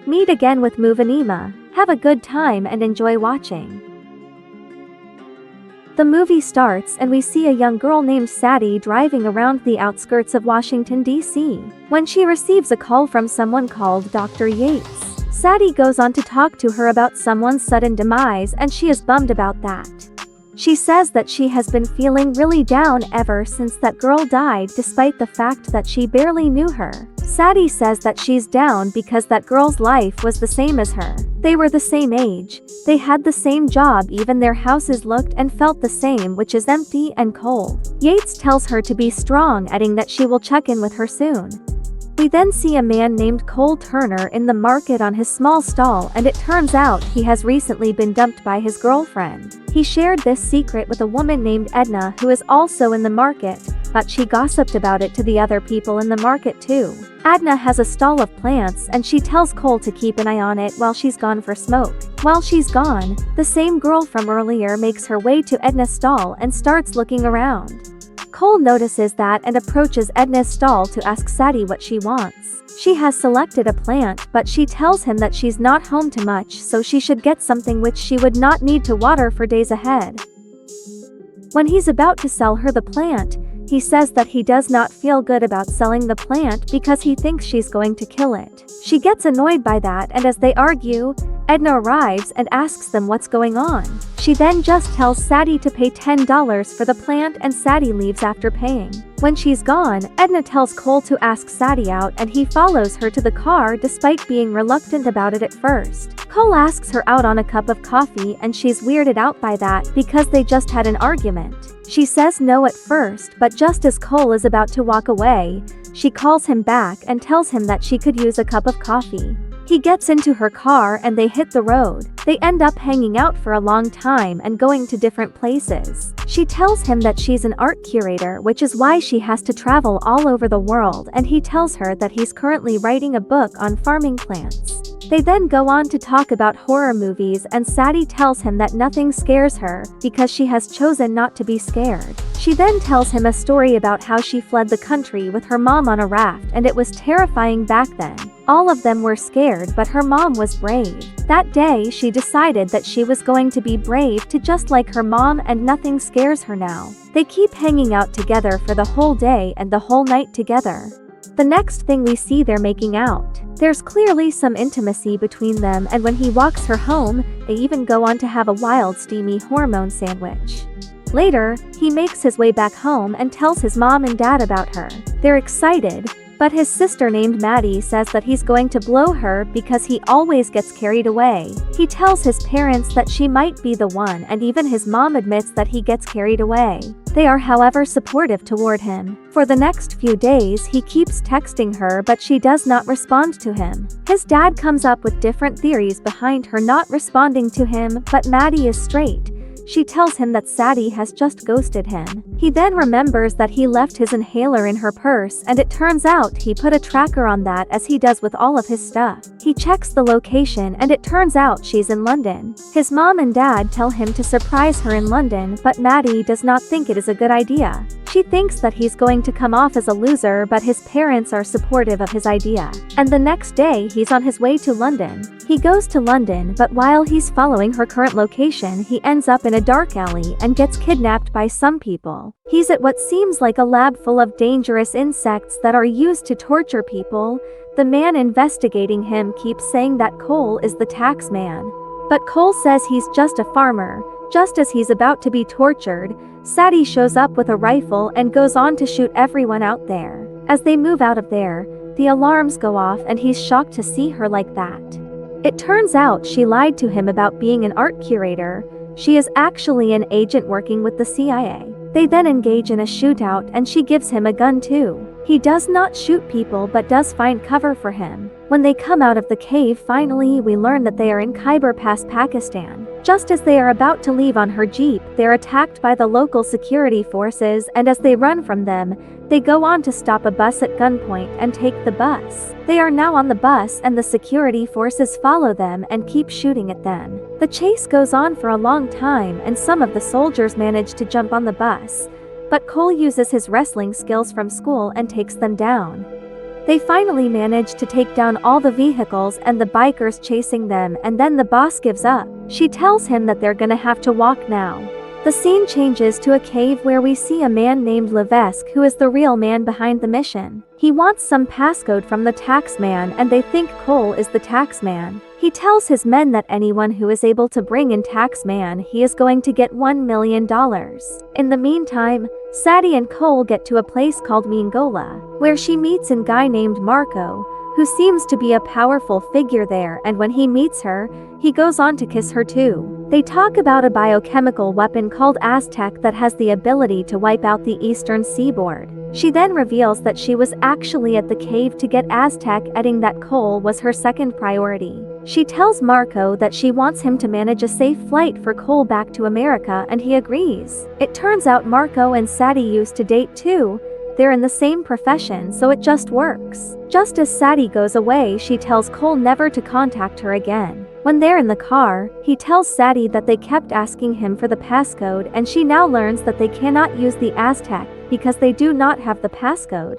Meet again with MOVINEMA. Have a good time and enjoy watching. The movie starts and we see a young girl named Sadie driving around the outskirts of Washington, D.C. when she receives a call from someone called Dr. Yates. Sadie goes on to talk to her about someone's sudden demise and she is bummed about that. She says that she has been feeling really down ever since that girl died despite the fact that she barely knew her. Sadie says that she's down because that girl's life was the same as her. They were the same age, they had the same job, even their houses looked and felt the same, which is empty and cold. Yates tells her to be strong, adding that she will check in with her soon. We then see a man named Cole Turner in the market on his small stall, and it turns out he has recently been dumped by his girlfriend. He shared this secret with a woman named Edna who is also in the market, but she gossiped about it to the other people in the market too. Edna has a stall of plants and she tells Cole to keep an eye on it while she's gone for smoke. While she's gone, the same girl from earlier makes her way to Edna's stall and starts looking around. Cole notices that and approaches Edna's stall to ask Sadie what she wants. She has selected a plant, but she tells him that she's not home too much, so she should get something which she would not need to water for days ahead. When he's about to sell her the plant, he says that he does not feel good about selling the plant because he thinks she's going to kill it. She gets annoyed by that, and as they argue, Edna arrives and asks them what's going on. She then just tells Sadie to pay $10 for the plant and Sadie leaves after paying. When she's gone, Edna tells Cole to ask Sadie out and he follows her to the car despite being reluctant about it at first. Cole asks her out on a cup of coffee and she's weirded out by that because they just had an argument. She says no at first, but just as Cole is about to walk away, she calls him back and tells him that she could use a cup of coffee. He gets into her car and they hit the road. They end up hanging out for a long time and going to different places. She tells him that she's an art curator, which is why she has to travel all over the world, and he tells her that he's currently writing a book on farming plants. They then go on to talk about horror movies and Sadie tells him that nothing scares her because she has chosen not to be scared. She then tells him a story about how she fled the country with her mom on a raft and it was terrifying back then. All of them were scared, but her mom was brave. That day she decided that she was going to be brave too, just like her mom, and nothing scares her now. They keep hanging out together for the whole day and the whole night together. The next thing we see, they're making out. There's clearly some intimacy between them, and when he walks her home, they even go on to have a wild steamy hormone sandwich. Later, he makes his way back home and tells his mom and dad about her. They're excited, but his sister named Maddie says that he's going to blow her because he always gets carried away. He tells his parents that she might be the one, and even his mom admits that he gets carried away. They are, however, supportive toward him. For the next few days he keeps texting her, but she does not respond to him. His dad comes up with different theories behind her not responding to him, but Maddie is straight. She tells him that Sadie has just ghosted him. He then remembers that he left his inhaler in her purse, and it turns out he put a tracker on that, as he does with all of his stuff. He checks the location and it turns out she's in London. His mom and dad tell him to surprise her in London, but Maddie does not think it is a good idea. She thinks that he's going to come off as a loser, but his parents are supportive of his idea. And the next day he's on his way to London. He goes to London, but while he's following her current location, he ends up in a dark alley and gets kidnapped by some people. He's at what seems like a lab full of dangerous insects that are used to torture people. The man investigating him keeps saying that Cole is the tax man. But Cole says he's just a farmer. Just as he's about to be tortured, Sadie shows up with a rifle and goes on to shoot everyone out there. As they move out of there, the alarms go off and he's shocked to see her like that. It turns out she lied to him about being an art curator. She is actually an agent working with the CIA. They then engage in a shootout and she gives him a gun too. He does not shoot people but does find cover for him. When they come out of the cave, finally we learn that they are in Khyber Pass, Pakistan. Just as they are about to leave on her jeep, they're attacked by the local security forces, and as they run from them, they go on to stop a bus at gunpoint and take the bus. They are now on the bus and the security forces follow them and keep shooting at them. The chase goes on for a long time and some of the soldiers manage to jump on the bus, but Cole uses his wrestling skills from school and takes them down. They finally manage to take down all the vehicles and the bikers chasing them, and then the boss gives up. She tells him that they're gonna have to walk now. The scene changes to a cave where we see a man named Levesque, who is the real man behind the mission. He wants some passcode from the tax man, and they think Cole is the tax man. He tells his men that anyone who is able to bring in tax man, he is going to get $1 million. In the meantime, Sadie and Cole get to a place called Mingola, where she meets a guy named Marco, who seems to be a powerful figure there, and when he meets her, he goes on to kiss her too. They talk about a biochemical weapon called Aztec that has the ability to wipe out the eastern seaboard. She then reveals that she was actually at the cave to get Aztec, adding that Cole was her second priority. She tells Marco that she wants him to manage a safe flight for Cole back to America, and he agrees. It turns out Marco and Sadie used to date too. They're in the same profession, so it just works. Just as Sadie goes away, she tells Cole never to contact her again. When they're in the car, he tells Sadie that they kept asking him for the passcode, and she now learns that they cannot use the Aztec because they do not have the passcode.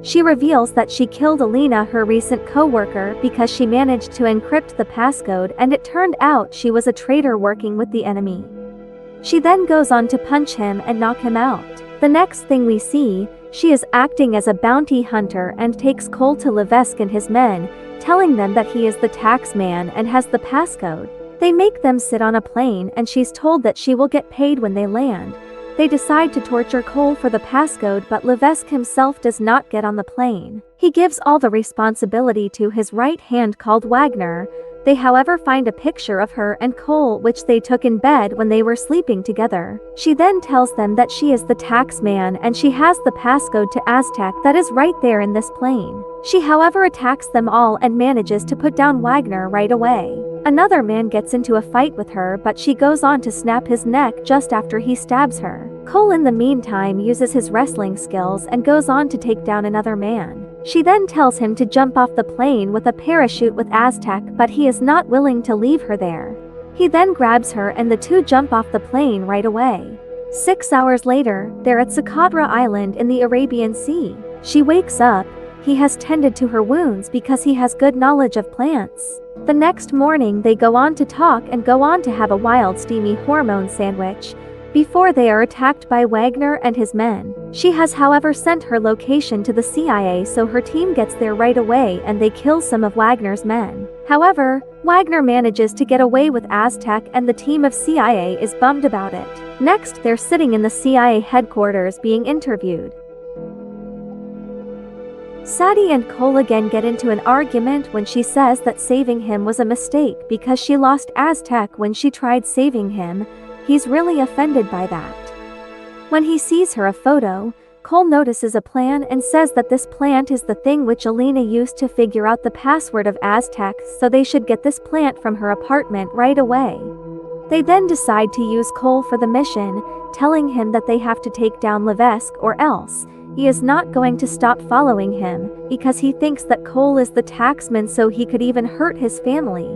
She reveals that she killed Alina, her recent co-worker, because she managed to encrypt the passcode, and it turned out she was a traitor working with the enemy. She then goes on to punch him and knock him out. The next thing we see, she is acting as a bounty hunter and takes Cole to Levesque and his men, telling them that he is the tax man and has the passcode. They make them sit on a plane, and she's told that she will get paid when they land. They decide to torture Cole for the passcode, but Levesque himself does not get on the plane. He gives all the responsibility to his right hand called Wagner. They however find a picture of her and Cole which they took in bed when they were sleeping together. She then tells them that she is the tax man and she has the passcode to Aztec that is right there in this plane. She however attacks them all and manages to put down Wagner right away. Another man gets into a fight with her, but she goes on to snap his neck just after he stabs her. Cole in the meantime uses his wrestling skills and goes on to take down another man. She then tells him to jump off the plane with a parachute with Aztec, but he is not willing to leave her there. He then grabs her and the two jump off the plane right away. 6 hours later, they're at Socotra Island in the Arabian Sea. She wakes up. He has tended to her wounds because he has good knowledge of plants. The next morning they go on to talk and go on to have a wild steamy hormone sandwich before they are attacked by Wagner and his men. She has however sent her location to the CIA, so her team gets there right away and they kill some of Wagner's men. However, Wagner manages to get away with Aztec and the team of CIA is bummed about it. Next, they're sitting in the CIA headquarters being interviewed. Sadie and Cole again get into an argument when she says that saving him was a mistake because she lost Aztec when she tried saving him. He's really offended by that. When he sees her a photo, Cole notices a plan and says that this plant is the thing which Alina used to figure out the password of Aztec, so they should get this plant from her apartment right away. They then decide to use Cole for the mission, telling him that they have to take down Levesque or else he is not going to stop following him because he thinks that Cole is the taxman, so he could even hurt his family.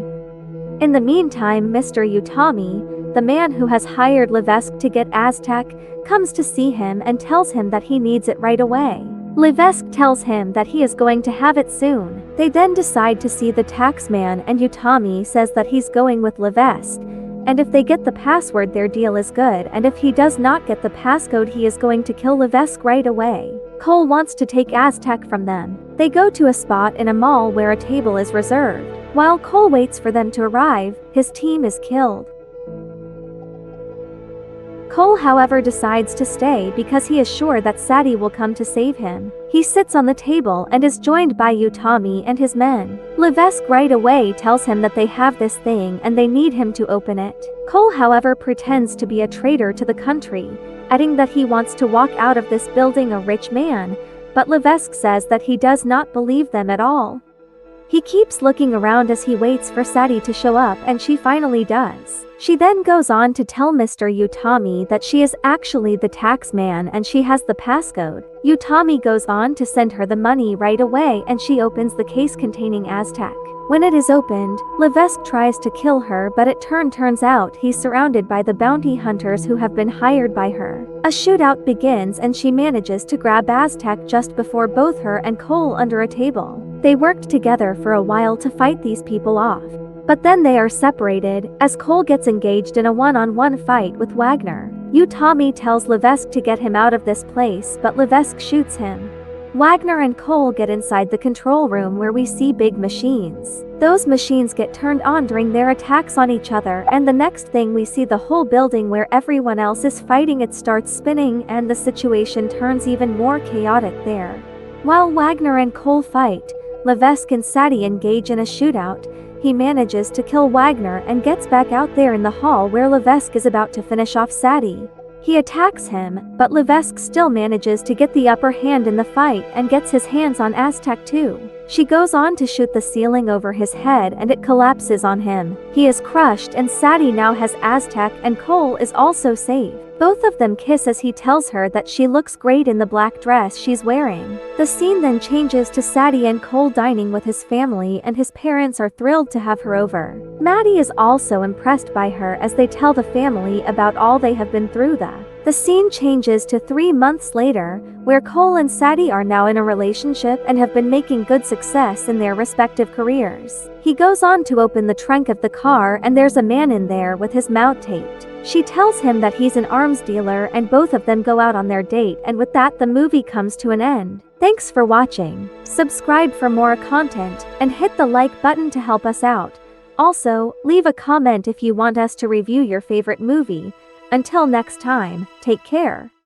In the meantime, Mr. Utami, the man who has hired Levesque to get Aztec, comes to see him and tells him that he needs it right away. Levesque tells him that he is going to have it soon. They then decide to see the taxman, and Utami says that he's going with Levesque, and if they get the password their deal is good, and if he does not get the passcode he is going to kill Levesque right away. Cole wants to take Aztec from them. They go to a spot in a mall where a table is reserved. While Cole waits for them to arrive, his team is killed. Cole however decides to stay because he is sure that Sadie will come to save him. He sits on the table and is joined by Utami and his men. Levesque right away tells him that they have this thing and they need him to open it. Cole however pretends to be a traitor to the country, adding that he wants to walk out of this building a rich man, but Levesque says that he does not believe them at all. He keeps looking around as he waits for Sadie to show up, and she finally does. She then goes on to tell Mr. Utami that she is actually the tax man and she has the passcode. Utami goes on to send her the money right away and she opens the case containing Aztec. When it is opened, Levesque tries to kill her, but it turns out he's surrounded by the bounty hunters who have been hired by her. A shootout begins and she manages to grab Aztec just before both her and Cole under a table. They worked together for a while to fight these people off. But then they are separated, as Cole gets engaged in a one-on-one fight with Wagner. Tommy tells Levesque to get him out of this place, but Levesque shoots him. Wagner and Cole get inside the control room where we see big machines. Those machines get turned on during their attacks on each other, and the next thing we see the whole building where everyone else is fighting, it starts spinning and the situation turns even more chaotic there. While Wagner and Cole fight, Levesque and Sadie engage in a shootout. He manages to kill Wagner and gets back out there in the hall where Levesque is about to finish off Sadie. He attacks him, but Levesque still manages to get the upper hand in the fight and gets his hands on Aztec too. She goes on to shoot the ceiling over his head and it collapses on him. He is crushed and Sadie now has Aztec and Cole is also safe. Both of them kiss as he tells her that she looks great in the black dress she's wearing. The scene then changes to Sadie and Cole dining with his family and his parents are thrilled to have her over. Maddie is also impressed by her as they tell the family about all they have been through. The scene changes to 3 months later, where Cole and Sadie are now in a relationship and have been making good success in their respective careers. He goes on to open the trunk of the car and there's a man in there with his mouth taped. She tells him that he's an arms dealer and both of them go out on their date, and with that the movie comes to an end. Thanks for watching. Subscribe for more content and hit the like button to help us out. Also, leave a comment if you want us to review your favorite movie. Until next time, take care.